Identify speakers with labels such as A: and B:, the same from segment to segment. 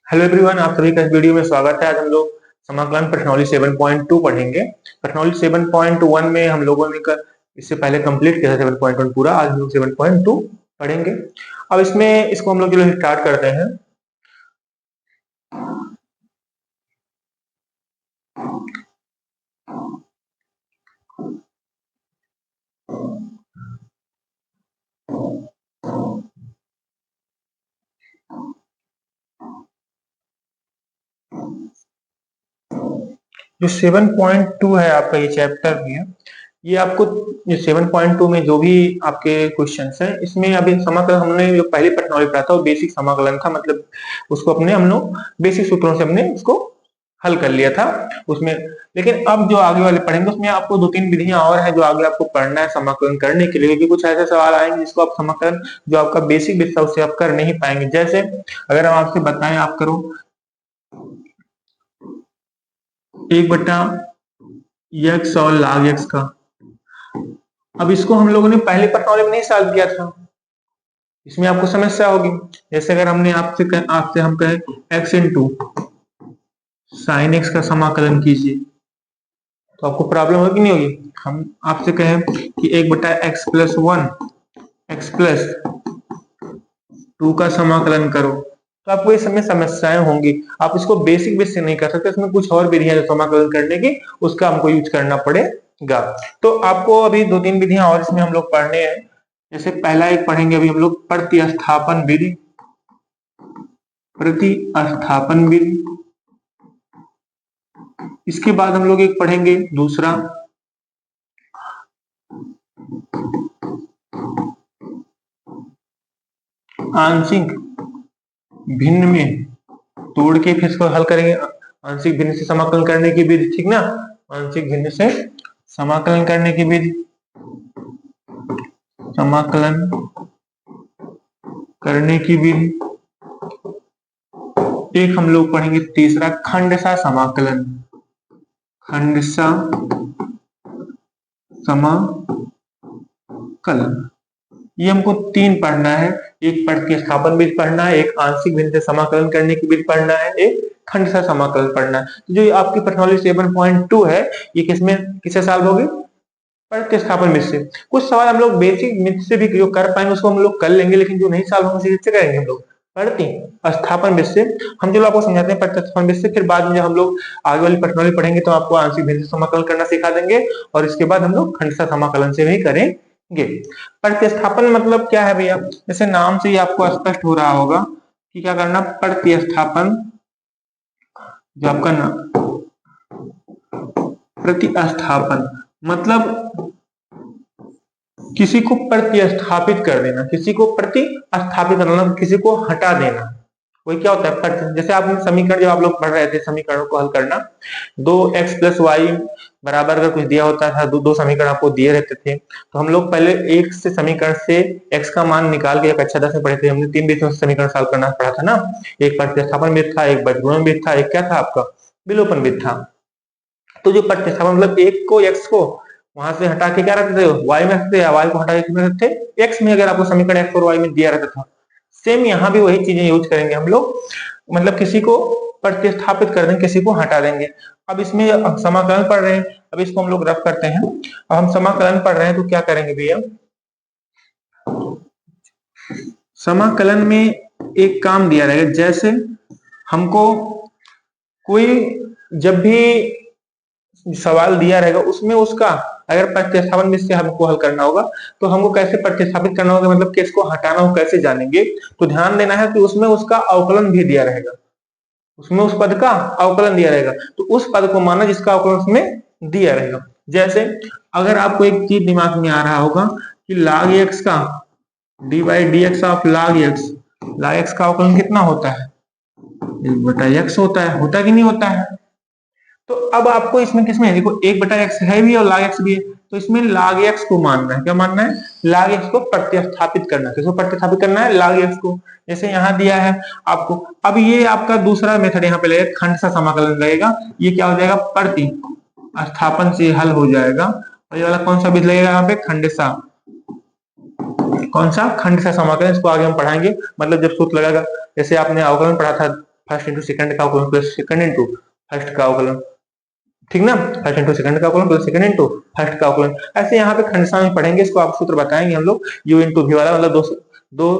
A: Hello everyone, आप सभी का इस वीडियो में स्वागत है। आज हम लोग समाकलन प्रश्नावली 7.2 पढ़ेंगे। प्रश्नावली 7.1 में हम लोगों ने इससे पहले कंप्लीट किया था 7.1 पूरा। आज हम लोग 7.2 पढ़ेंगे। अब इसको हम लोग स्टार्ट करते हैं। जो 7.2 है आपका ये चैप्टर में, ये आपको ये 7.2 में जो भी आपके क्वेश्चंस हैं, इसमें अभी समाकलन हमने जो पहले प्रश्नावली पढ़ा था वो बेसिक समाकलन था। मतलब उसको अपने हम लोग बेसिक सूत्रों से हमने उसको हल कर लिया था उसमें। लेकिन अब जो आगे वाले पढ़ेंगे उसमें आपको दो तीन विधियां और है जो आगे आपको पढ़ना है समाकलन करने के लिए, क्योंकि कुछ ऐसे सवाल आएंगे जिसको आप समाकलन जो आपका बेसिक विधि था उससे आप कर नहीं पाएंगे। जैसे अगर हम आपसे बताएं, आप करो 1/x और log x का। अब इसको हम लोगों ने पहले प्रश्नावली में नहीं सॉल्व किया था, इसमें आपको समस्या होगी। जैसे अगर हमने आपसे हम कहे x इंटू साइन एक्स का समाकलन कीजिए, तो आपको प्रॉब्लम होगी नहीं होगी। हम आपसे कहें कि 1/x प्लस 1 x प्लस 2 का समाकलन करो, तो आपको इस समय समस्याएं होंगी। आप इसको बेसिक बेस से नहीं कर सकते, इसमें कुछ और विधियां जो समाकलन करने की उसका हमको यूज करना पड़ेगा। तो आपको अभी दो तीन विधियां और इसमें हम लोग पढ़ने हैं। जैसे पहला एक पढ़ेंगे अभी हम लोग प्रतिस्थापन विधि। प्रतिस्थापन विधि, इसके बाद हम लोग एक पढ़ेंगे दूसरा आंशिक भिन्न में तोड़ के फिर इसको हल करेंगे। आंशिक भिन्न से समाकलन करने की विधि, ठीक ना। आंशिक भिन्न से समाकलन करने की विधि, समाकलन करने की विधि। एक हम लोग पढ़ेंगे तीसरा खंडशः समाकलन। खंडशः समाकलन, ये हमको तीन पढ़ना है। एक प्रतिस्थापन विधि पढ़ना है, एक आंशिक भिन्न से समाकलन करने की विधि पढ़ना है, एक खंडशः समाकलन पढ़ना है। जो आपकी प्रश्नावली 7.2 है, ये किससे सॉल्व होगी? प्रतिस्थापन विधि से। कुछ सवाल हम लोग बेसिक विधि से भी जो कर पाएंगे उसको हम लोग कर लेंगे, लेकिन जो नहीं सॉल्व होंगे किससे करेंगे हम लोग? प्रतिस्थापन विधि से। हम चलो आपको समझाते हैं प्रतिस्थापन विधि से, फिर बाद में जब हम लोग आगे वाली प्रश्नावली पढ़ेंगे तो आपको आंशिक भिन्न से समाकलन करना सिखा देंगे, और इसके बाद हम लोग खंडशः समाकलन से भी करेंगे। प्रतिस्थापन मतलब क्या है भैया? जैसे नाम से ही आपको स्पष्ट हो रहा होगा कि क्या करना। प्रतिस्थापन जो आपका ना प्रतिस्थापन मतलब किसी को प्रतिस्थापित कर देना, किसी को प्रतिस्थापित करना, किसी को हटा देना। वही क्या होता है? जैसे आपने समीकरण जब आप लोग पढ़ रहे थे समीकरणों को हल करना, 2x प्लस वाई बराबर अगर कुछ दिया होता था, दो समीकरण आपको दिए रहते थे, तो हम लोग पहले एक से समीकरण से x का मान निकाल के कक्षा 10 में पढ़े थे। हमने तीन विधियों से समीकरण सॉल्व करना पड़ा था ना। एक प्रतिस्थापन विधि था, एक बीजगणित विधि था, एक क्या था आपका? विलोपन विधि था। तो जो प्रतिस्थापन मतलब एक को x को वहां से हटा के क्या रखते थे? y में रखते थे, y को हटा के किसमें रखते थे? x में। अगर आपको समीकरण x और y में दिया रहता था, सेम यहाँ भी वही चीजें यूज करेंगे हम लोग। मतलब किसी को प्रतिस्थापित कर देंगे, किसी को हटा देंगे। अब इसमें समाकलन पढ़ रहे हैं, अब इसको हम लोग रफ करते हैं। अब हम समाकलन पढ़ रहे हैं तो क्या करेंगे भैया? समाकलन में एक काम दिया रहेगा, जैसे हमको कोई जब भी सवाल दिया रहेगा उसमें उसका अगर प्रतिस्थापन विधि से हमको हल करना होगा तो हमको कैसे प्रतिस्थापित करना होगा, मतलब किसको हटाना हो कैसे जानेंगे। तो ध्यान देना है कि उसमें उसका अवकलन भी दिया रहेगा, उसमें उस पद का अवकलन दिया रहेगा, तो उस पद को माना जिसका अवकलन उसमें दिया रहेगा। जैसे अगर आपको एक चीज दिमाग में आ रहा होगा कि log x का dy dx of log x का अवकलन कितना होता है? 1/x होता है कि नहीं होता है? तो अब आपको इसमें किसमें देखो 1/x है भी और log x भी है, तो इसमें log x को मानना है। क्या मानना है? log x को प्रतिस्थापित करना है। किसको प्रतिस्थापित करना है? log x को। जैसे यहाँ दिया है आपको। अब ये आपका दूसरा मेथड यहाँ पे लगेगा, खंडशः समाकलन लगेगा। ये क्या हो जाएगा? प्रतिस्थापन से हल हो जाएगा। और ये वाला कौन सा विधि लगेगा यहाँ पे? खंडशः। कौन सा? खंडशः समाकलन। इसको आगे हम पढ़ाएंगे, मतलब जब सूत्र लगेगा। जैसे आपने अवकलन पढ़ा था फर्स्ट इंटू सेकंड का अवकलन प्लस सेकंड इंटू फर्स्ट का अवकलन, ठीक ना, फर्स्ट इंटू सेकंड का अवकलन प्लस सेकंड इंटू फर्स्ट का अवकलन। ऐसे यहाँ पे खंडसा में पढ़ेंगे, इसको आप सूत्र बताएंगे हम लोग, u इंटू वी वाला, मतलब दो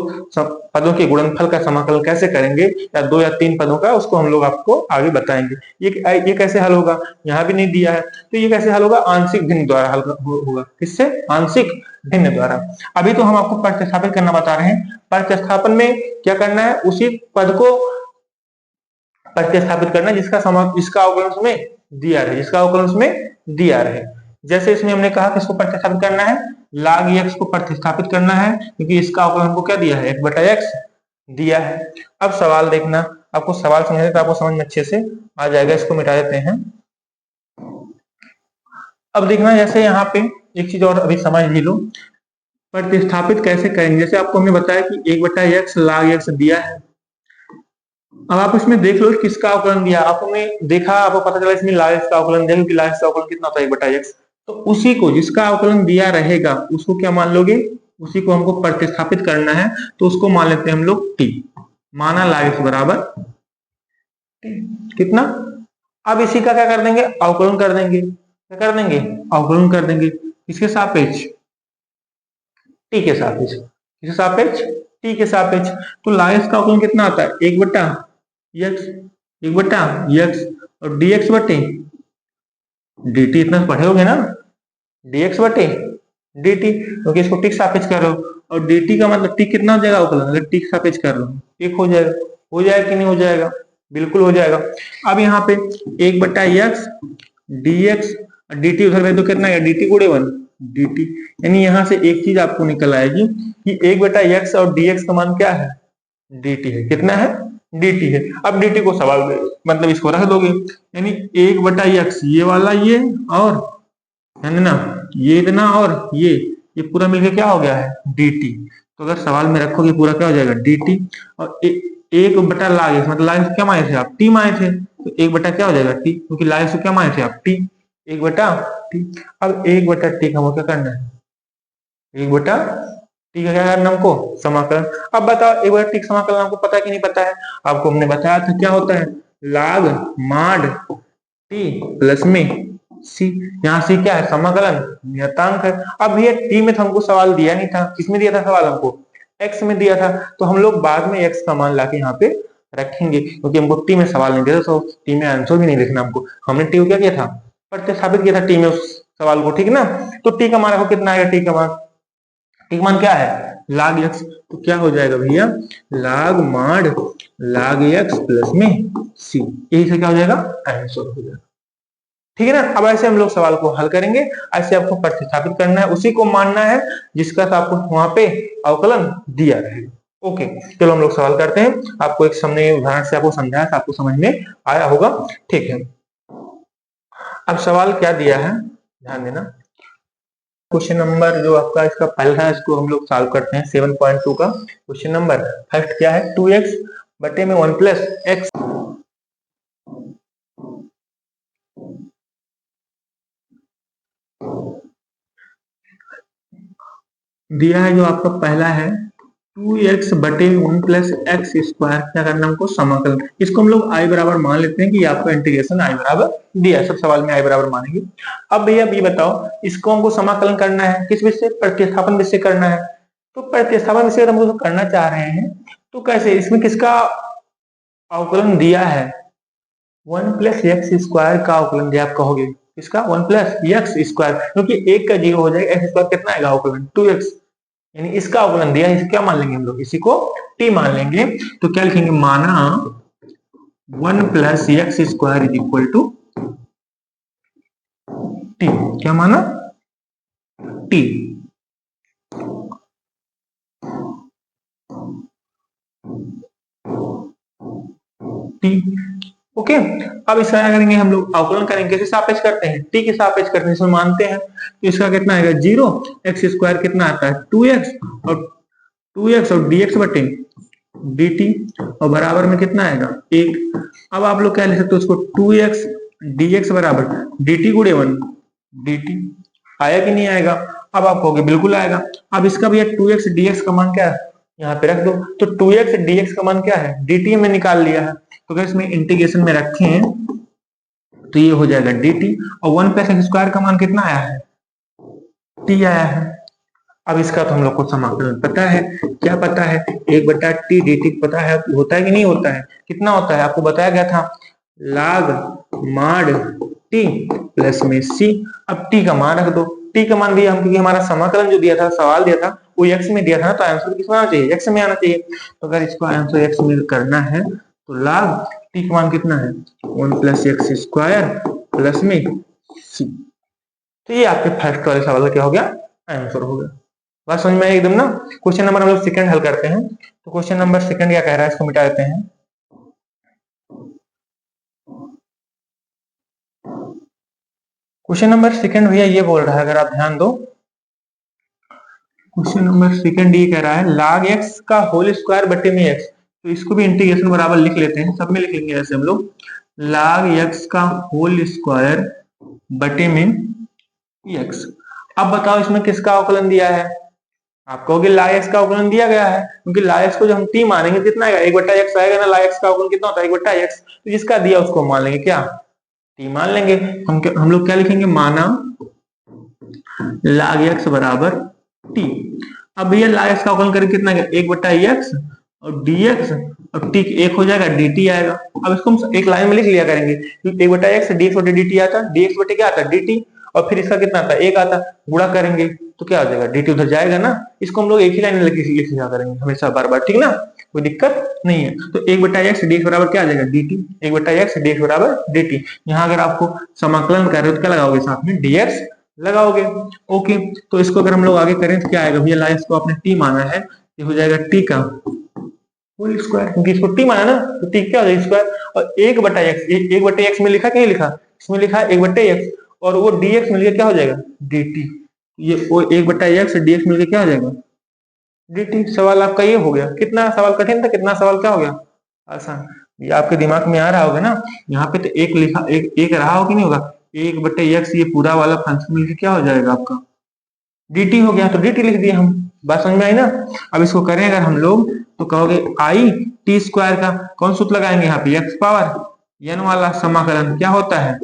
A: पदों के गुणनफल का समाकलन कैसे करेंगे, या 2 या 3 पदों का, उसको हम लोग आपको आगे बताएंगे। ये कैसे हल होगा, यहाँ भी नहीं दिया है, तो ये कैसे हल होगा, आंशिक भिन्न द्वारा हल होगा। किससे, आंशिक भिन्न द्वारा। अभी तो हम आपको प्रतिस्थापित करना बता रहे हैं, प्रतिस्थापन में क्या करना है, उसी पद को प्रतिस्थापित करना जिसका अवकलन उसमें दिया रहे, जिसका अवकलन उसमें दिया रहे। जैसे इसमें हमने कहा कि इसको प्रतिस्थापित करना है, log x को प्रतिस्थापित करना है, क्योंकि इसका अवकलन हमको क्या दिया है, 1/x दिया है। अब सवाल देखना, आपको सवाल समझने तो आपको समझ में अच्छे से आ जाएगा। इसको मिटा देते हैं। अब देखना, जैसे यहाँ पे एक चीज और अभी समझ ही लो, प्रतिस्थापित कैसे करेंगे। जैसे आपको हमने बताया कि 1/x log x दिया है। अब आप इसमें देख लो किसका अवकलन दिया, आपने देखा, आपको पता चला इसमें log x का अवकलन दिया, क्योंकि log x का अवकलन कितना होता है, 1/x। तो उसी को, जिसका अवकलन दिया रहेगा, उसको क्या मान लोगे, उसी को हमको प्रतिस्थापित करना है, तो उसको मान लेते हैं हम लोग t। माना log x बराबर कितना। अब इसी का क्या कर देंगे, अवकलन कर देंगे। क्या कर देंगे, अवकलन कर देंगे। किसके सापेक्ष, t के सापेक्ष। किसके सापेक्ष, t के सापेक्ष। तो log x का अवकलन कितना आता है, 1/x और dx बटे dt। इतना पढ़े होगे ना, dx बटे dt, क्योंकि इसको t के सापेक्ष कर रहे हो, और dt का मतलब t कितना हो जाएगा अवकलन, अगर t के सापेक्ष कर रहे हो, एक हो जाएगा। हो जाएगा कि नहीं हो जाएगा, बिल्कुल हो जाएगा। अब यहाँ पे 1/x dx dt उधर में तो कितना है, dt गुणे 1 dt, यानी यहाँ से एक चीज आपको निकल आएगी कि 1/x और dx का मान क्या है, dt है। कितना है, dt है। अब dt को सवाल मतलब इसको रख दोगे, यानी 1/x ये वाला, ये और है ना, ये इतना और ये पूरा मिलकर क्या हो गया है, dt। तो अगर सवाल में रखोगे पूरा क्या हो जाएगा, dt। और 1/log x, मतलब log x क्या माने थे आप, t माने थे, तो 1 क्या हो जाएगा t, क्योंकि log x क्या माने थे आप, t, 1/t। अब 1/t का हमको क्या करना है, 1/t का क्या करना हमको, समाकलन। अब बताओ 1/t का समाकलन हमको पता है कि नहीं पता है, आपको हमने बताया था क्या होता है, log mod t प्लस में c। यहाँ c क्या है, समाकलन नियतांक है। अब ये t में तो हमको सवाल दिया नहीं था, किसमें दिया था सवाल, हमको x में दिया था, तो हम लोग बाद में x का मान लाके यहाँ पे रखेंगे, क्योंकि हमको t में सवाल नहीं दिया था, तो t में आंसर भी नहीं लिखना हमको। हमने t को क्या किया था, प्रतिस्थापित किया था t में उस सवाल को, ठीक ना। तो t का मान रखो, कितना आएगा t का मान, t का मान क्या है, log x। तो क्या हो जाएगा भैया, log mod log x plus में c, यही से क्या हो जाएगा, आंसर हो जाएगा। ठीक है ना। अब ऐसे हम लोग सवाल को हल करेंगे, ऐसे आपको प्रतिस्थापित करना है, उसी को मानना है जिसका आपको वहां पे अवकलन दिया रहेगा। ओके, चलो हम लोग सवाल करते हैं। आपको एक सामने उदाहरण से आपको समझाया था, आपको समझ में आया होगा, ठीक है। अब सवाल क्या दिया है, ध्यान देना। क्वेश्चन नंबर जो आपका इसका पहला है, इसको हम लोग सॉल्व करते हैं। 7.2 का क्वेश्चन नंबर फर्स्ट क्या है, 2x बटे में 1 प्लस x दिया है। जो आपका पहला है 2x बटे 1 प्लस एक्स स्क्वायर, क्या करना हमको, समाकलन। इसको हम लोग i बराबर मान लेते हैं कि आपका इंटीग्रेशन i बराबर दिया है, सब सवाल में i बराबर मानेंगे। अब भैया ये बताओ, इसको हमको समाकलन करना है, किस विषय, प्रतिस्थापन विषय करना है। तो प्रतिस्थापन विषय हम लोग करना चाह रहे हैं, तो कैसे, इसमें किसका अवकलन दिया है, 1 प्लस एक्स स्क्वायर का अवकलन दिया। आप कहोगे किसका, 1 प्लस एक्स स्क्वायर, क्योंकि एक का 0 हो जाएगा, एक्स स्क्वायर कितना आएगा अवकलन, 2x, यानी इसका अवकलन दिया है। इसे क्या मान लेंगे हम लोग, इसी को t मान लेंगे। तो क्या लिखेंगे, माना 1 plus x square is equal to t। क्या माना, t। ओके, अब इसका क्या करेंगे हम लोग, अवकलन करेंगे, कैसे सापेक्ष करते हैं, t के सापेक्ष करते हैं, इसमें मानते हैं। तो इसका कितना आएगा 0, एक्स स्क्वायर कितना आता है 2x, और dx बटे dt, और बराबर में कितना आएगा 1। अब आप लोग क्या लिख सकते हो उसको, 2x dx बराबर dt गुणे 1 dt। आया कि नहीं आएगा, अब आप कहोगे बिल्कुल आएगा। अब इसका भैया 2x dx का मान क्या है, यहाँ पे रख दो। तो 2x dx का मान क्या है, dt में निकाल लिया है। तो अगर इसमें इंटीग्रेशन में रखें तो ये हो जाएगा dt, और 1 प्लस एक्स स्क्वायर का मान कितना आया है, t आया है। अब इसका तो हम लोग को समाकलन पता है, क्या पता है, 1/t dt पता है, होता है कि नहीं होता है, कितना होता है आपको बताया गया था, log mod t प्लस में c। अब t का मान रख दो, t का मान दिया हम, क्योंकि हमारा समाकलन जो दिया था, सवाल दिया था वो x में दिया था ना, तो आंसर किसमें आना चाहिए, x में आना चाहिए। तो अगर इसको आंसर x में करना है तो log t का मान कितना है, 1 प्लस एक्स स्क्वायर प्लस में c। तो ये आपके फर्स्ट वाले सवाल का क्या हो गया, आंसर हो गया। बात समझ में एकदम ना। क्वेश्चन नंबर हम लोग सेकंड हल करते हैं। तो क्वेश्चन नंबर सेकंड क्या कह रहा है, इसको मिटा देते हैं। क्वेश्चन नंबर सेकंड भैया ये बोल रहा है, अगर आप ध्यान दो, क्वेश्चन नंबर सेकंड ये कह रहा है log x का होल स्क्वायर बटे में x। तो इसको भी इंटीग्रेशन बराबर लिख लेते हैं, सब में लिख लेंगे ऐसे हम लोग, log x का होल स्क्वायर बटे में x। अब बताओ इसमें किसका अवकलन दिया है, आप कहोगे log x का अवकलन दिया गया है, क्योंकि log x को जब हम t मानेंगे कितना आएगा, 1/x आएगा ना, log x का अवकलन कितना होता है, 1/x। तो जिसका दिया उसको मान लेंगे, क्या t मान लेंगे। हम लोग क्या लिखेंगे, माना log x बराबर t। अब भैया log x का अवकलन करें कितना आएगा, 1/x और dx, और t एक हो जाएगा dt आएगा। अब इसको हम एक लाइन में लिख लिया करेंगे, 1/x dx बटे dt आता है, dx बटे क्या आता है dt, और फिर इसका कितना आता है, एक आता, गुणा करेंगे तो क्या हो जाएगा, dt उधर जाएगा ना। इसको हम लोग एक ही लाइन में लिख लिखा करेंगे हमेशा, बार बार, ठीक ना, कोई दिक्कत नहीं है। तो 1/x dx बराबर क्या आ जाएगा dt, 1/x dx बराबर dt। यहाँ अगर आपको समाकलन कर रहे हो तो क्या लगाओगे, साथ में dx लगाओगे। ओके, तो इसको अगर हम लोग आगे करें तो क्या आएगा भैया, लाइन को आपने t माना है, ये हो जाएगा t का होल स्क्वायर, क्योंकि इसको t माना ना, तो t क्या हो जाएगा स्क्वायर, और 1/x में लिखा, क्या लिखा, इसमें लिखा 1/x, और वो dx मिलकर क्या हो जाएगा dt। ये वो 1/x dx मिलकर क्या हो जाएगा dt। सवाल आपका ये हो गया। कितना सवाल कठिन था, कितना सवाल क्या हो गया आसान, ये आपके दिमाग में आ रहा होगा ना। यहाँ पे तो एक लिखा, एक रहा हो कि नहीं होगा, 1/x ये पूरा वाला फंक्शन मिलकर क्या हो जाएगा आपका dt हो गया, तो dt लिख दिया हम। बात समझ में आई ना। अब इसको करें अगर हम लोग तो कहोगे आई टी स्क्वायर का कौन सूत्र लगाएंगे, यहाँ पे x पावर n वाला समाकलन क्या होता है,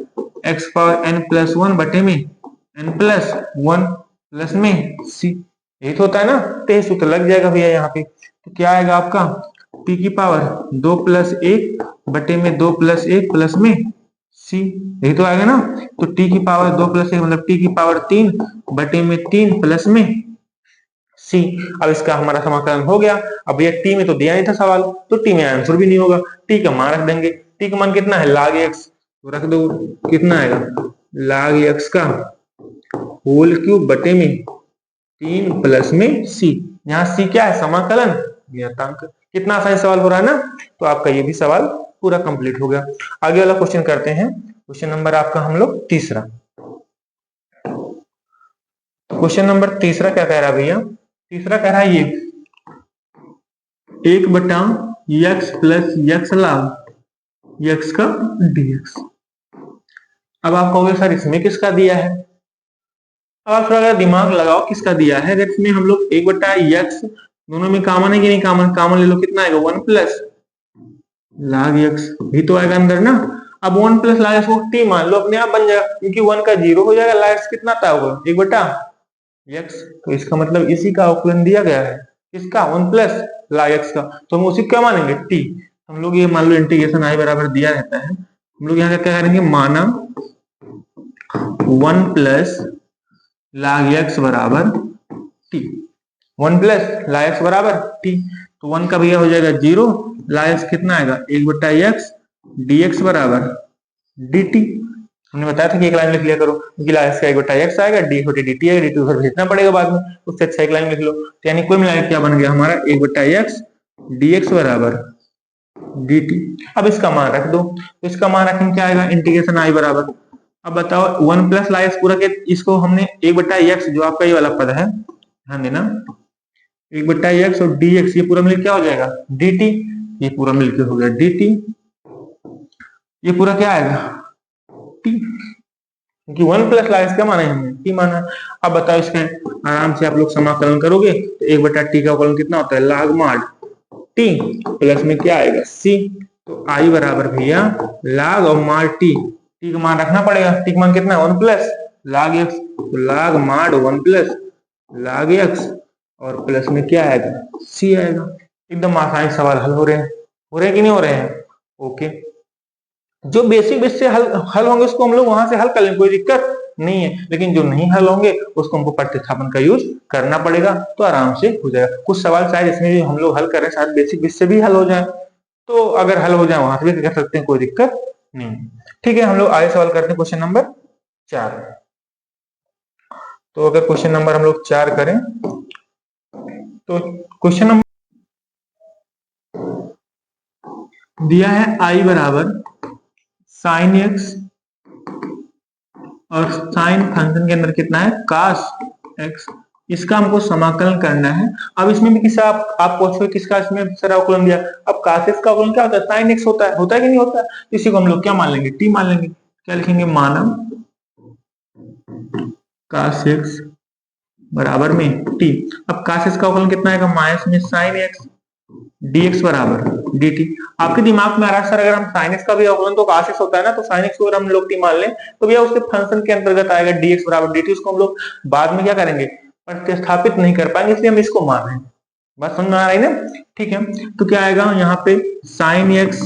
A: x पावर n प्लस 1 बटे में n प्लस 1 प्लस में c, यही तो होता है ना। तो ये सूत्र लग जाएगा भैया यहाँ पे। तो क्या आएगा आपका, t की पावर 2 प्लस 1 बटे में 2 प्लस 1 प्लस में c, यही तो आएगा ना। तो t की पावर 2 प्लस 1 मतलब t की पावर 3 बटे में 3 प्लस में c। अब इसका हमारा समाकलन हो गया। अब ये t में तो दिया नहीं था सवाल, तो t में आंसर भी नहीं होगा, t का मान रख देंगे। t का मान कितना है, log x, तो रख दो, कितना आएगा log x का होल क्यूब बटे में 3 प्लस में c। यहाँ c क्या है, समाकलन नियतांक। कितना आसान सवाल हो रहा है ना। तो आपका ये भी सवाल पूरा कंप्लीट हो गया। आगे वाला क्वेश्चन करते हैं, क्वेश्चन नंबर आपका हम लोग तीसरा। क्वेश्चन नंबर तीसरा क्या कह रहा है भैया, तीसरा कह रहा है ये 1/x plus x log x का dx। अब आप कहोगे सर इसमें किसका दिया है, अब आप थोड़ा दिमाग लगाओ किसका दिया है। अगर इसमें हम लोग 1/x दोनों में कॉमन है कि नहीं, कॉमन, कॉमन ले लो, कितना आएगा 1 प्लस log x भी तो आएगा अंदर ना। अब 1 प्लस log x को t मान लो, अपने आप बन जाएगा, क्योंकि 1 का 0 हो जाएगा, log x कितना आता होगा 1/x। तो इसका मतलब इसी का अवकलन दिया गया है, इसका 1 प्लस log x का, तो हम उसी क्या मानेंगे t। हम लोग ये मान लो इंटीग्रेशन i बराबर दिया रहता है, हम लोग यहाँ क्या करेंगे, माना 1 प्लस log x बराबर t, 1 प्लस log x बराबर t। तो 1 का भैया हो जाएगा 0, log x कितना आएगा 1/x dx बराबर dt। हमने बताया था कि एक लाइन लिख लिया करो, क्योंकि log x का 1/x आएगा, dx बटे dt आएगा, dt उधर भेजना पड़ेगा बाद में, उससे अच्छा एक लाइन लिख लो। तो यानी कोई मिलाकर क्या बन गया हमारा 1/x dx बराबर dt। अब इसका मान रख दो, तो इसका मान रखेंगे क्या आएगा, इंटीग्रेशन i बराबर, अब बताओ 1 प्लस log x पूरा के, इसको हमने 1/x जो आपका ये वाला पद है, ध्यान देना, 1/x और dx ये पूरा मिलकर क्या हो जाएगा dt, ये पूरा मिलकर हो गया dt, ये पूरा क्या आएगा t, क्योंकि 1 प्लस log x क्या माना है हमने, t माना। अब बताओ इसका आराम से आप लोग समाकलन करोगे तो 1/t का अवकलन कितना होता है, log mod t प्लस में क्या आएगा c। तो i बराबर भैया log और mod t का मान रखना पड़ेगा। t का मान कितना है 1 प्लस log x, तो log mod 1 plus log x और प्लस में क्या आएगा c आएगा। एकदम आसान सवाल हल हो रहे हैं कि नहीं हो रहे हैं। ओके, जो बेसिक बेस से हल होंगे उसको हम लोग वहां से हल कर लेंगे, कोई दिक्कत नहीं है। लेकिन जो नहीं हल होंगे उसको हमको प्रतिस्थापन का यूज करना पड़ेगा, तो आराम से हो जाएगा। कुछ सवाल शायद इसमें भी हम लोग हल कर रहे हैं, शायद बेसिक बेस से भी हल हो जाए, तो अगर हल हो जाए वहां से भी कर सकते हैं, कोई दिक्कत नहीं। ठीक है, हम लोग आगे सवाल करते हैं क्वेश्चन नंबर 4। तो अगर क्वेश्चन नंबर हम लोग 4 करें तो क्वेश्चन नंबर दिया है i बराबर साइन x और साइन फंक्शन के अंदर कितना है cos x, इसका हमको समाकलन करना है। अब इसमें भी किसा आप पूछोगे किसका इसमें सर अवकलन दिया। अब cos x का अवकलन क्या होता है, साइन x होता है कि नहीं होता है। इसी को हम लोग क्या मान लेंगे, t मान लेंगे। क्या लिखेंगे, मानम cos x बराबर में t। अब cos x का अवकलन कितना आएगा, माइनस में साइन x dx बराबर dt। आपके दिमाग में आ रहा है सर अगर हम sin x का भी अवकलन तो cos x होता है ना, तो sin x को अगर हम लोग t मान लें तो भैया उसके फंक्शन के अंतर्गत आएगा dx बराबर dt। उसको हम लोग बाद में क्या करेंगे, प्रतिस्थापित नहीं कर पाएंगे, इसलिए हम इसको मान रहे हैं। बात समझ में आ रही है ना। ठीक है, तो क्या आएगा यहाँ पे sin x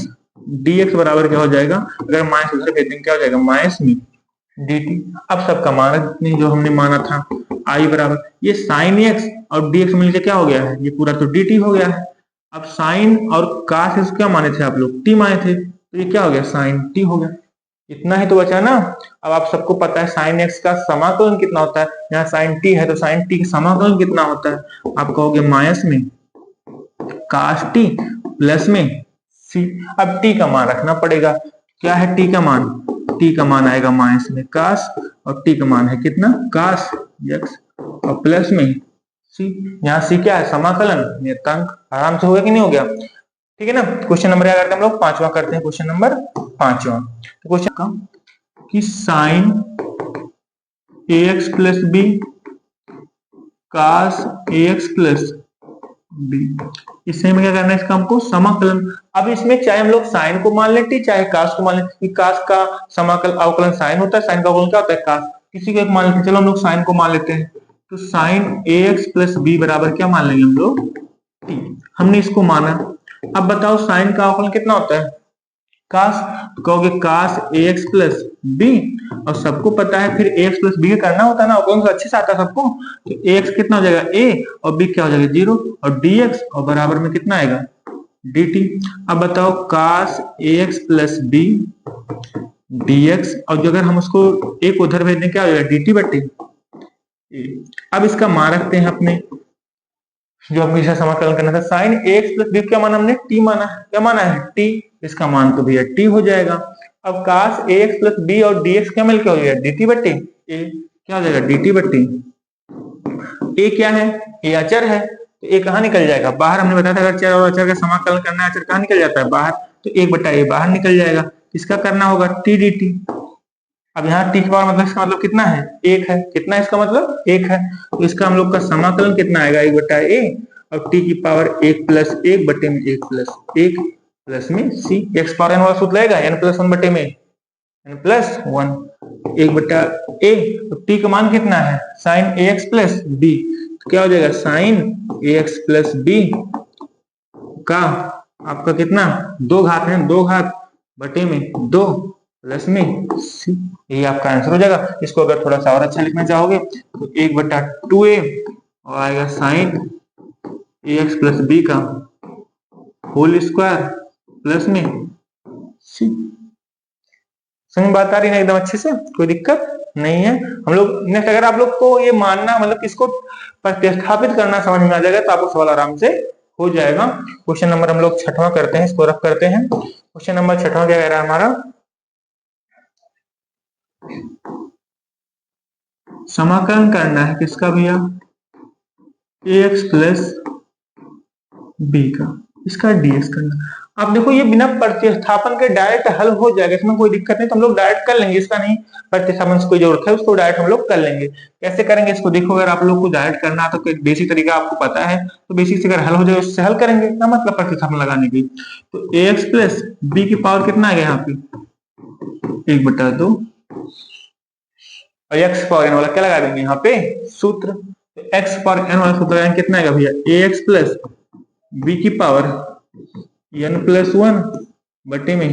A: dx बराबर क्या हो जाएगा, अगर माइनस उधर भेज देंगे क्या हो जाएगा, माइनस में dt। अब सबका मान जो हमने माना था i बराबर ये sin x और dx मिलकर क्या हो गया है, ये पूरा तो dt हो गया है। अब साइन और cos x क्या माने थे आप लोग, t माने थे, तो ये क्या हो गया साइन t हो गया। इतना ही तो बचा ना। अब आप सबको पता है साइन x का समाकलन कितना होता है, यहाँ साइन t है तो साइन t का समाकलन कितना होता है, आप कहोगे माइनस में cos t प्लस में c। अब t का मान रखना पड़ेगा, क्या है t का मान, t का मान आएगा माइनस में cos और t का मान है कितना cos x और प्लस में सी। यहाँ सी क्या है, समाकलन नियतांक। आराम से हो गया कि नहीं हो गया। ठीक है ना। क्वेश्चन नंबर क्या करते हैं हम लोग, 5वां करते हैं। क्वेश्चन नंबर 5वां, तो क्वेश्चन का कि sine ax plus b cos ax plus b, इससे में क्या करना है, इसका हमको समाकलन। अब इसमें चाहे हम लोग साइन को मान लेते चाहे cos को मान लेते, cos का समाकलन अवकलन साइन होता है, साइन का अवकलन क्या होता है cos। किसी को एक मान लेते, चलो हम लोग साइन को मान लेते हैं, तो साइन ax प्लस बी बराबर क्या मान लेंगे हम लोग t। हमने इसको माना। अब बताओ साइन का अवकलन कितना होता है cos, तो कहोगे cos ax प्लस b, और सबको पता है फिर ax प्लस b करना होता है ना, अवकलन तो अच्छे से आता है सबको। तो ax कितना हो जाएगा a और b क्या हो जाएगा 0 और dx और बराबर में कितना आएगा dt। अब बताओ cos ax plus b dx, और जो अगर हम उसको एक उधर भेज दें क्या हो जाएगा dt बटे। अब इसका मान रखते हैं अपने, जो हमेशा समाकलन करना था, साइन ax प्लस बी क्या माना हमने, t माना। क्या माना है t, इसका मान तो भैया t हो जाएगा। अब cos ax प्लस b और dx क्या मिलकर हो जाएगा dt बटे a। क्या हो जाएगा dt बटे a। क्या है, a अचर है, तो a कहाँ निकल जाएगा बाहर। हमने बताया था अगर चर और अचर का समाकलन करना है, अचर कहाँ निकल जाता है बाहर, तो 1/a बाहर निकल जाएगा। इसका करना होगा t dt। अब यहाँ t के पावर मतलब इसका मतलब कितना है 1 है, कितना है इसका मतलब 1 है, तो इसका हम लोग का समाकलन कितना आएगा 1/a और t की पावर 1 प्लस 1 बटे में 1 प्लस 1 प्लस में c। x पावर n वाला सूत्र लगेगा n प्लस 1 बटे में n प्लस 1 1/a। तो t का मान कितना है साइन ax प्लस b, तो क्या हो जाएगा साइन ax प्लस b का आपका कितना 2 घात है, 2 घात बटे में 2 प्लस में c। यही आपका आंसर हो जाएगा। इसको अगर थोड़ा सा और अच्छा लिखना चाहोगे तो 1/2a और आएगा साइन ax प्लस b का होल स्क्वायर प्लस में c। समझ बात आ रही है ना एकदम अच्छे से, कोई दिक्कत नहीं है। हम लोग नेक्स्ट अगर आप लोग को ये मानना मतलब इसको प्रतिस्थापित करना समझ में आ जाएगा तो आपको सवाल आराम से हो जाएगा। क्वेश्चन नंबर हम लोग 6वां करते हैं, इसको रफ करते हैं। क्वेश्चन नंबर 6वां क्या कह रहा है हमारा, समाकलन करना है किसका भैया ax प्लस b का, इसका dx करना। आप देखो ये बिना प्रतिस्थापन के डायरेक्ट हल हो जाएगा, इसमें कोई दिक्कत नहीं, तो हम लोग डायरेक्ट कर लेंगे, इसका नहीं प्रतिस्थापन से कोई जरूरत है, उसको डायरेक्ट हम लोग कर लेंगे। कैसे करेंगे इसको देखो, अगर आप लोग को डायरेक्ट करना तो कोई बेसिक तरीका आपको पता है, तो बेसिक से अगर हल हो जाए उससे हल करेंगे, क्या मतलब प्रतिस्थापन लगाने की। तो ए एक्स प्लस बी की पावर कितना आ गया यहाँ पे 1/2, और एक्स पावर एन वाला क्या लगा देंगे यहाँ पे सूत्र, तो एक्स पावर एन वाला सूत्र लगाएंगे, कितना आएगा भैया ए एक्स प्लस बी की पावर n+1 बटे में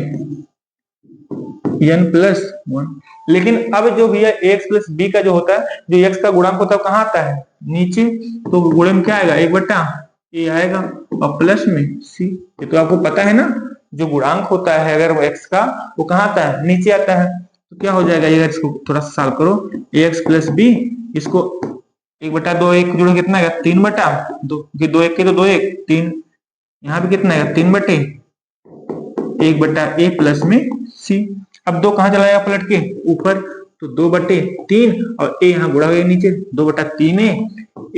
A: n+1। लेकिन अब जो भैया एक्स प्लस बी का जो होता है, जो एक्स का गुणांक होता है कहाँ आता है नीचे, तो गुणे में क्या आएगा 1/a आएगा, और प्लस में c। ये तो आपको पता है ना, जो गुणांक होता है अगर वो एक्स का, वो कहाँ आता है नीचे आता है। तो क्या हो जाएगा, अगर इसको थोड़ा सा सॉल्व करो, ax प्लस बी, इसको 1/2 एक जोड़ो कितना आएगा 3/2, 2 1 के तो 2 1 3, यहाँ पे कितना आएगा 3/1/a प्लस में c। अब 2 कहाँ चला जाएगा पलट के ऊपर, तो 2/3, और a यहाँ गुणा गया नीचे 2/3a,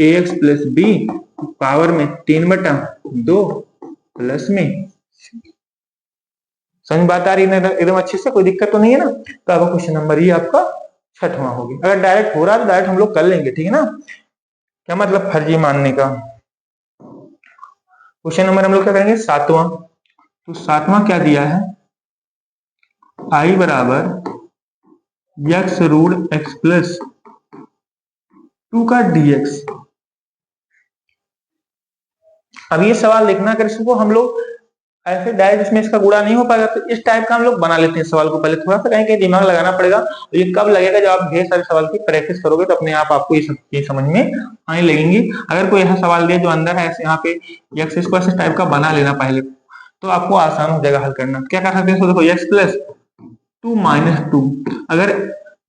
A: ax plus B power में 3/2 प्लस में। समझ बात आ रही है एकदम अच्छे से, कोई दिक्कत तो नहीं है ना। तो आपका क्वेश्चन नंबर ये आपका 6वां हो गया। अगर डायरेक्ट हो रहा है तो डायरेक्ट हम लोग कर लेंगे, ठीक है ना। क्या मतलब फर्जी मानने का। क्वेश्चन नंबर हम लोग क्या करेंगे 7वां। तो 7वां क्या दिया है, i बराबर x रूट x प्लस 2 का dx। अब ये सवाल देखना, अगर इसको हम लोग ऐसे डायरेक्ट इसमें इसका गुणा नहीं हो पाएगा, तो इस टाइप का हम लोग बना लेते हैं सवाल को। पहले थोड़ा सा कहीं कहीं दिमाग लगाना पड़ेगा, और ये कब लगेगा जब आप ढेर सारे सवाल की प्रैक्टिस करोगे, तो अपने आप आपको ये समझ में आने लगेंगी। अगर कोई ऐसा सवाल दिया जो अंदर है ऐसे यहाँ पे एक्स स्क्वायर इस टाइप का बना लेना पहले, तो आपको आसान हो जाएगा हल करना। क्या कर सकते हैं, देखो एक्स प्लस 2 - 2, अगर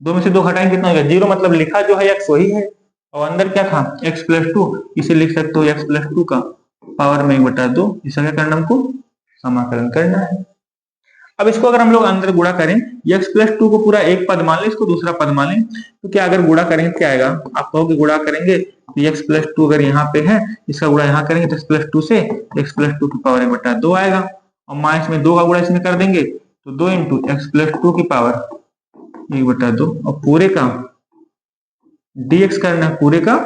A: 2 में से 2 घटाएंगे कितना होगा 0, मतलब लिखा जो है एक्स वही है, और अंदर क्या था x प्लस 2, इसे लिख सकते हो x प्लस 2 का पावर में 1/2। इसे क्या करना हमको समाकलन करना है। अब इसको अगर हम लोग अंदर गुणा करें, x प्लस 2 को पूरा एक पद मान लें, इसको दूसरा पद मान लें, तो क्या अगर गुणा करेंगे क्या आएगा, आप कहोगे गुणा करेंगे तो x प्लस 2 अगर यहाँ पे है, इसका गुणा यहाँ करेंगे तो x प्लस 2 से x प्लस 2 की पावर 1/2 आएगा, और माइनस में 2 का गुणा इसमें कर देंगे तो 2 इंटू एक्स प्लस 2 की पावर 1/2, और पूरे का dx करना है, पूरे का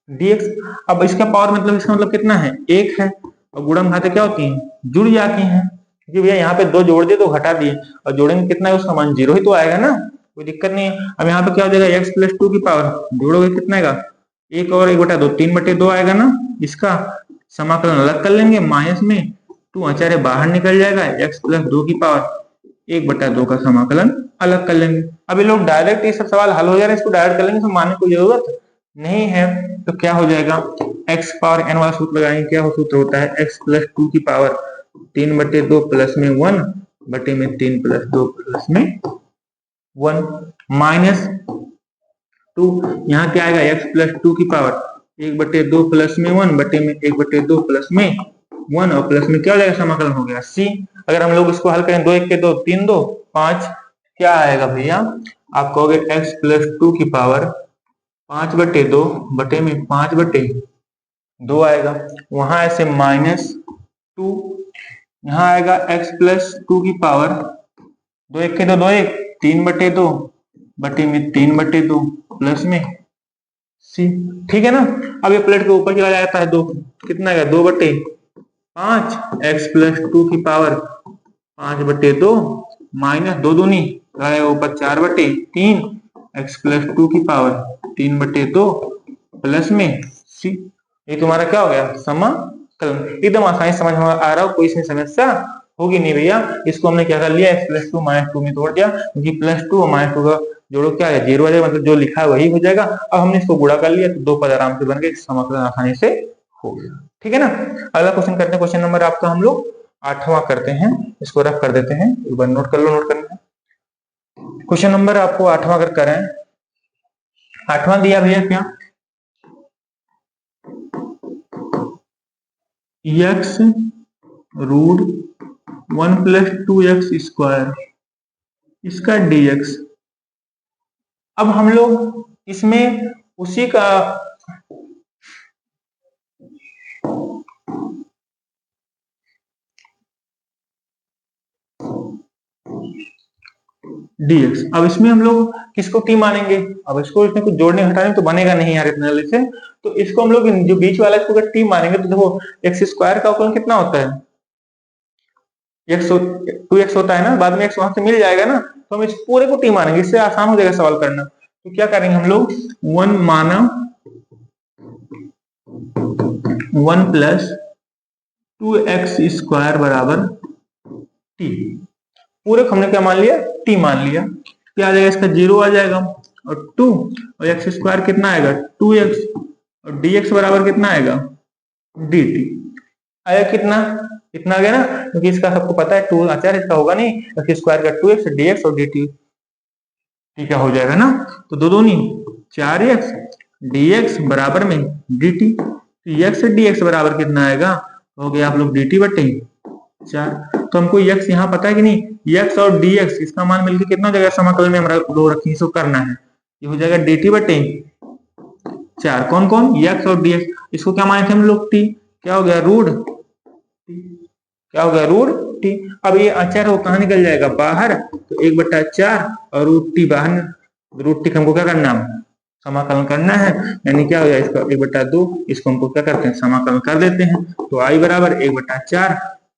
A: dx। अब इसका पावर मतलब इसका मतलब कितना है 1 है, और गुणन घाते क्या होती हैं जुड़ जाती हैं, क्योंकि भैया यहाँ पे 2 जोड़ दिए तो घटा दिए, और जोड़ेंगे कितना है उसका मान 0 ही तो आएगा ना, कोई दिक्कत नहीं है। अब यहाँ पे क्या हो जाएगा x प्लस 2 की पावर जोड़ोगे कितना आएगा 1 और 1/2 3/2 आएगा ना। इसका समाकलन अलग कर लेंगे, माइनस में 2 आचार्य बाहर निकल जाएगा, x प्लस 2 की पावर 1/2 का समाकलन अलग कर लेंगे। अब ये लोग डायरेक्ट ये सब सवाल हल हो जा रहे हैं, इसको डायरेक्ट कर लेंगे, तो मानने की जरूरत नहीं है। तो क्या हो जाएगा x पावर n वाला सूत्र लगाएंगे, क्या सूत्र होता है x प्लस 2 की पावर 3/2 प्लस में 1 बटे में 3 प्लस 2 प्लस में 1 माइनस 2, यहाँ क्या आएगा x प्लस 2 की पावर 1/2 प्लस में 1 बटे में 1/2 प्लस में 1, और प्लस में क्या हो जाएगा समाकलन हो गया c। अगर हम लोग इसको हल करें 2 1 के 2 3 2 5, क्या आएगा भैया, आप कहोगे x प्लस 2 की पावर 5/2 बटे में 5/2 आएगा, वहां ऐसे -2, यहाँ आएगा x प्लस 2 की पावर 2 1 के 2 2 1 3/2 बटे में 3/2 प्लस में c, ठीक है ना। अब ये प्लेट के ऊपर चला जाता है 2, कितना आएगा 2/5, x प्लस 2 की पावर 5/2 माइनस 2 दूनी ऊपर 4/3, x प्लस 2 की पावर 3/2 प्लस में c। ये तुम्हारा क्या हो गया समाकलन, एकदम आसानी समझ में आ रहा हो, कोई इसमें समस्या होगी नहीं भैया। इसको हमने क्या कर लिया x प्लस 2 माइनस 2 में तोड़ दिया, क्योंकि प्लस 2 और माइनस 2 का जोड़ो क्या है 0 आ जाएगा, मतलब जो लिखा है वही हो जाएगा। अब हमने इसको गुणा कर लिया तो 2 पद आराम से बन गए, समाकलन आसानी से हो गया, ठीक है ना। अगला क्वेश्चन करते हैं, क्वेश्चन नंबर आपका हम लोग 8वां करते हैं, इसको रफ कर देते हैं, एक बार नोट कर लो, नोट करना है। क्वेश्चन नंबर आपको 8वां अगर करें, 8वां दिया भैया क्या x root 1 plus 2x square, इसका dx। अब हम लोग इसमें उसी का dx। अब इसमें हम लोग किसको t मानेंगे? अब इसको इसमें कुछ जोड़ने घटाने तो बनेगा नहीं यार इतने जल्दी से, तो इसको हम लोग जो बीच वाला इसको अगर t मानेंगे तो देखो एक्स स्क्वायर का अवकलन कितना होता है? एक्स 2x होता है ना, बाद में x वहां से मिल जाएगा ना, तो हम इस पूरे को t मानेंगे, इससे आसान हो जाएगा सवाल करना। तो क्या करेंगे हम लोग 1 माना 1 प्लस 2x स्क्वायर बराबर t। पूरे को हमने क्या मान लिया? t मान लिया। क्या आ जाएगा? इसका 0 आ जाएगा और 2 और एक्स स्क्वायर कितना आएगा? 2x और dx बराबर कितना आएगा? dt आया कितना? इतना आ गया ना, क्योंकि इसका सबको पता है 2 आचार इसका होगा नहीं, एक्स स्क्वायर का 2x dx और dt ठीक है हो जाएगा ना। तो दो दूनी 4x dx बराबर में dt, तो x dx बराबर कितना आएगा? हो गया आप लोग dt बटे 4। तो हमको x यहाँ पता है कि नहीं, x और dx इसका मान मिलकर कितना हो जाएगा? समाकलन में हमारा दो रखी इसको करना है, ये हो जाएगा dt बटे 4। कौन कौन? x और dx। इसको क्या माने थे हम लोग? t। क्या हो गया? Root t। क्या हो गया? Root t। अब ये अचर वो कहाँ निकल जाएगा? बाहर, तो 1/4 और रूट t बाहर। रूट t हमको क्या करना है? समाकलन करना है, यानी क्या हो जाए इसका 1/2, इसको हमको क्या करते हैं? समाकलन कर देते हैं। तो i बराबर 1/4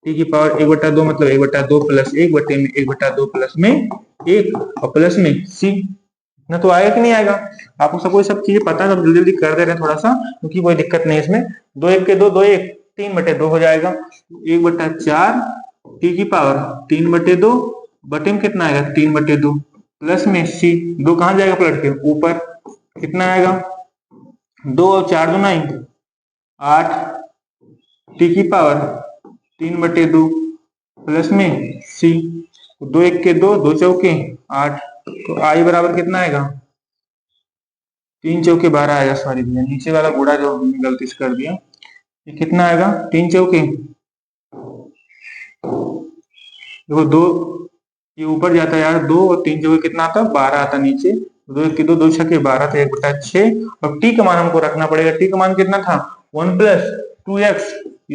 A: t की पावर 1/2 मतलब 1/2 प्लस 1 बटे में 1/2 प्लस में 1 और प्लस में c ना। तो आएगा कि नहीं आएगा? आपको सबको सब चीजें पता है, तो जल्दी जल्दी कर दे रहे हैं थोड़ा सा, क्योंकि कोई दिक्कत नहीं इसमें। 2 1 के 2 2 1 3/2 हो जाएगा। 1/4 टी की पावर 3/2 बटे में कितना आएगा? 3/2 प्लस में सी। 2 कहाँ जाएगा? पलट के ऊपर। कितना आएगा? 2 और 4 2 9 8 टी की पावर 3/2 प्लस में सी। 2 1 के 2 2 चौके 8। तो आई बराबर कितना आएगा? 3 चौके 12 आएगा। सॉरी भैया, नीचे वाला गुणा जो हमने गलती से कर दिया। ये कितना आएगा? 3 चौके देखो 2, ये ऊपर जाता है यार 2 और 3 चौके कितना आता है? 12 आता नीचे। 2 1 के 2 2 6 12 तो 1/6। अब टी का मान हमको रखना पड़ेगा। टी का मान कितना था? 1 प्लस 2x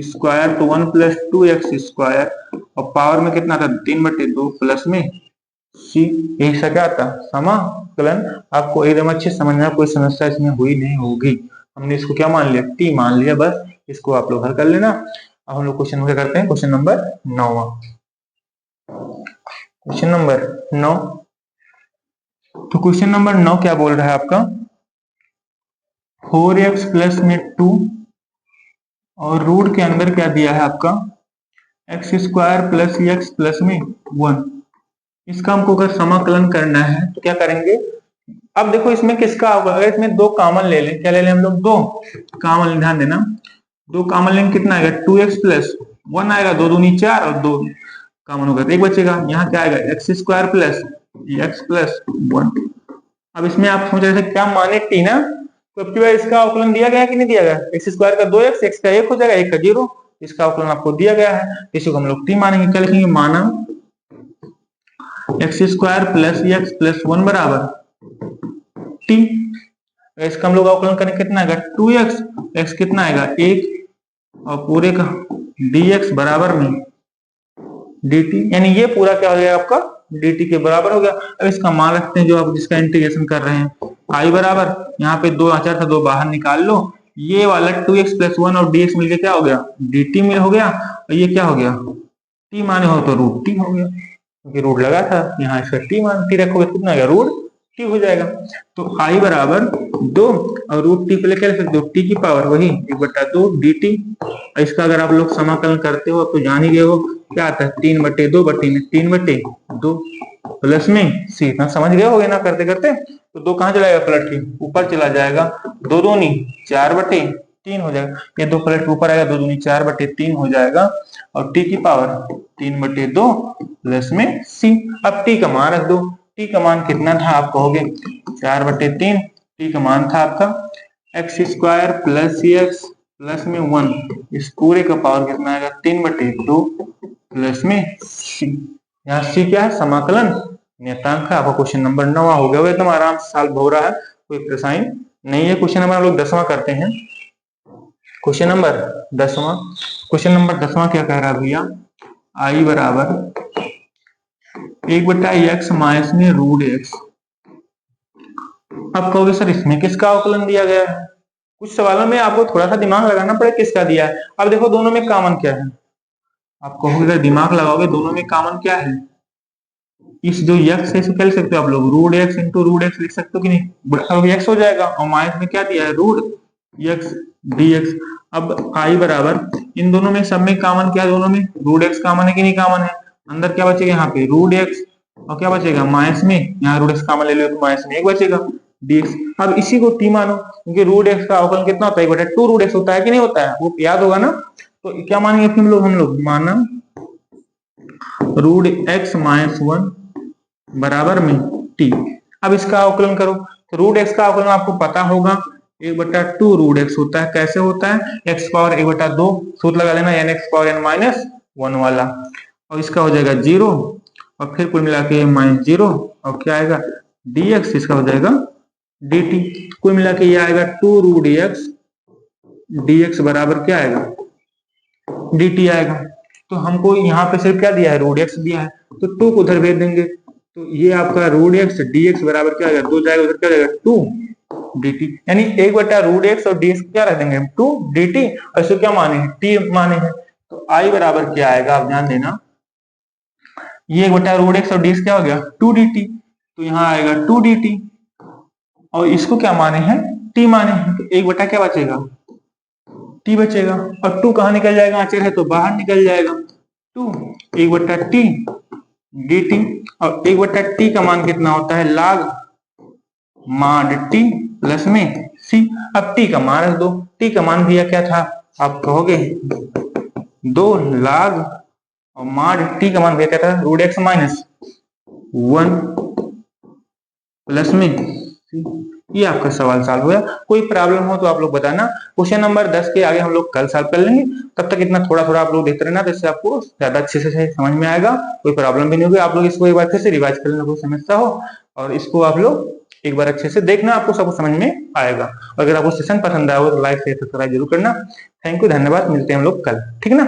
A: स्क्वायर, तो 1 प्लस 2x स्क्वायर और पावर में कितना था? 3/2 प्लस में सी। यही सा क्या आता? समाकलन। आपको एकदम अच्छे समझना, कोई समस्या इसमें हुई नहीं होगी। हमने इसको क्या मान लिया? टी मान लिया, बस इसको आप लोग हल कर लेना। अब हम लोग क्वेश्चन क्या करते हैं? Question number 9। Question number 9। तो क्वेश्चन नंबर 9 क्या बोल रहा है आपका? 4x प्लस में 2 और रूट के अंदर क्या दिया है आपका? X square plus x plus में 1। इसका हमको अगर समाकलन करना है तो क्या करेंगे? अब देखो इसमें किसका होगा? अगर इसमें 2 कॉमन ले लें, क्या ले लें हम लोग? 2 कॉमन, ध्यान देना। 2 कॉमन लेंगे कितना आएगा? 2x प्लस 1 आएगा, 2 दूनी 4 और 2 कॉमन होगा तो 1 बचेगा। यहाँ क्या आएगा? X square plus x plus 1। अब इसमें आप सोच रहे थे क्या माने टी ना, तो अब की बार इसका अवकलन दिया गया कि नहीं दिया गया? एक्स स्क्वायर का 2x, एक्स का 1 हो जाएगा, 1 का 0। इसका अवकलन आपको दिया गया है, इसी को हम लोग टी मानेंगे। क्या लिखेंगे? माना x square plus x plus 1 बराबर टी। इसका हम लोग अवकलन करें कितना आएगा? 2x, x कितना आएगा? 1 और पूरे का dx बराबर में dt, यानी ये पूरा क्या हो गया आपका? dt के बराबर हो गया। अब इसका मान रखते हैं जो आप जिसका इंटीग्रेशन कर रहे हैं। i बराबर यहाँ पे 2 आचार था, 2 बाहर निकाल लो। ये वाला 2x प्लस 1 और dx मिलके क्या हो गया? dt में हो गया। और ये क्या हो गया? t माने हो तो रूट t हो गया, क्योंकि रूट लगा था यहाँ, इसका t मान t रखोगे कितना आ गया? रूट t हो जाएगा। तो i बराबर 2 और रूट t पहले क्या लिख सकते हो? t की पावर वही 1/2 dt। इसका अगर आप लोग समाकलन करते हो तो जान ही गए हो क्या आता है? 3/2 बटे में 3/2 प्लस में सी। इतना समझ गए होगे ना करते करते। तो 2 कहाँ चला जाएगा? पलट के ऊपर चला जाएगा। 2 दूनी 4/3 हो जाएगा। ये 2 पलट ऊपर आएगा, 2 दूनी 4/3 हो जाएगा। और टी की पावर 3/2 प्लस में सी। अब टी का मान रख दो। टी का मान कितना था? आप कहोगे 4/3। टी का मान था आपका x square plus x plus में 1। इस पूरे का पावर कितना आएगा? 3/2 प्लस में सी। यहाँ सी क्या है? समाकलन नियतांक है। आपका क्वेश्चन नंबर 9 हो गया। एकदम आराम से सॉल्व हो रहा है, कोई परेशानी नहीं है। क्वेश्चन नंबर हम लोग 10वां करते हैं। क्वेश्चन नंबर 10वां। क्वेश्चन नंबर 10वां क्या कह रहा है भैया? आई बराबर 1/x माइनस में रूट एक्स। अब कहोगे सर इसमें किसका अवकलन दिया गया है? कुछ सवालों में आपको थोड़ा सा दिमाग लगाना पड़े किसका दिया है। अब देखो दोनों में कॉमन क्या है, आप कहोगे अगर दिमाग लगाओगे दोनों में कॉमन क्या है, इस जो x है इसे क्या लिख सकते हो आप लोग, root x into root x लिख सकते हो कि नहीं, एक्स हो जाएगा और माइनस में क्या दिया है रूट एक्स dx। अब आई बराबर इन दोनों में सब में कॉमन क्या है, दोनों में रूट एक्स कॉमन है कि नहीं कॉमन है, अंदर क्या बचेगा यहाँ पे रूट एक्स और क्या बचेगा माइनस में, यहाँ रूट एक्स कॉमन ले लो तो माइनस में एक बचेगा dx। अब इसी को t मानो क्योंकि रूट एक्स का अवकलन कितना होता है 1/2 रूट एक्स होता है कि नहीं होता है, वो याद होगा ना। तो क्या मानेंगे फिर हम लोग माना रूट एक्स माइनस 1 बराबर में t। अब इसका अवकलन करो तो रूट एक्स का अवकलन आपको पता होगा 1/2 रूट एक्स होता है। कैसे होता है, एक्स पावर 1/2 सूत्र लगा लेना यानी एक्स पावर n माइनस 1 वाला, और इसका हो जाएगा 0 और फिर कुल मिला के माइनस 0 और क्या आएगा dx, इसका हो जाएगा dt। कुल मिला के ये आएगा 2 रूट x dx बराबर क्या आएगा dt आएगा। तो हमको यहाँ पे सिर्फ क्या दिया है रूट एक्स दिया है तो 2 को उधर भेज देंगे तो ये आपका रूट एक्स dx बराबर क्या आएगा 2 जाएगा उधर क्या जाएगा 2 dt, यानी 1/रूट एक्स और dx क्या रख देंगे 2 dt और इसको क्या माने हैं t माने हैं। तो i बराबर क्या आएगा आप ध्यान देना, ये 1/रूट एक्स और dx क्या हो गया 2 dt, तो यहाँ आएगा 2 dt और इसको क्या माने हैं t माने हैं, तो 1 क्या बचेगा t बचेगा और 2 कहाँ निकल जाएगा, अचर है तो बाहर निकल जाएगा 2 1/t dt और 1/t का मान कितना होता है log mod t प्लस में c। अब t का मान रख दो, t का मान दिया क्या था आप कहोगे 2 log और mod t का मान दिया क्या था रूट एक्स माइनस 1 प्लस में c। ये आपका सवाल सॉल्व हुआ। कोई प्रॉब्लम हो तो आप लोग बताना। क्वेश्चन नंबर 10 के आगे हम लोग कल सॉल्व कर लेंगे, तब तक इतना थोड़ा थोड़ा आप लोग देखते रहना, जिससे आपको ज्यादा अच्छे से समझ में आएगा, कोई प्रॉब्लम भी नहीं होगी। आप लोग इसको एक बार फिर से रिवाइज कर लेना कोई समस्या हो, और इसको आप लोग एक बार अच्छे से देखना, आपको सब समझ में आएगा। और अगर आपको सेशन पसंद आया हो तो लाइक शेयर सब्सक्राइब जरूर करना। थैंक यू, धन्यवाद, मिलते हैं हम लोग कल, ठीक है ना।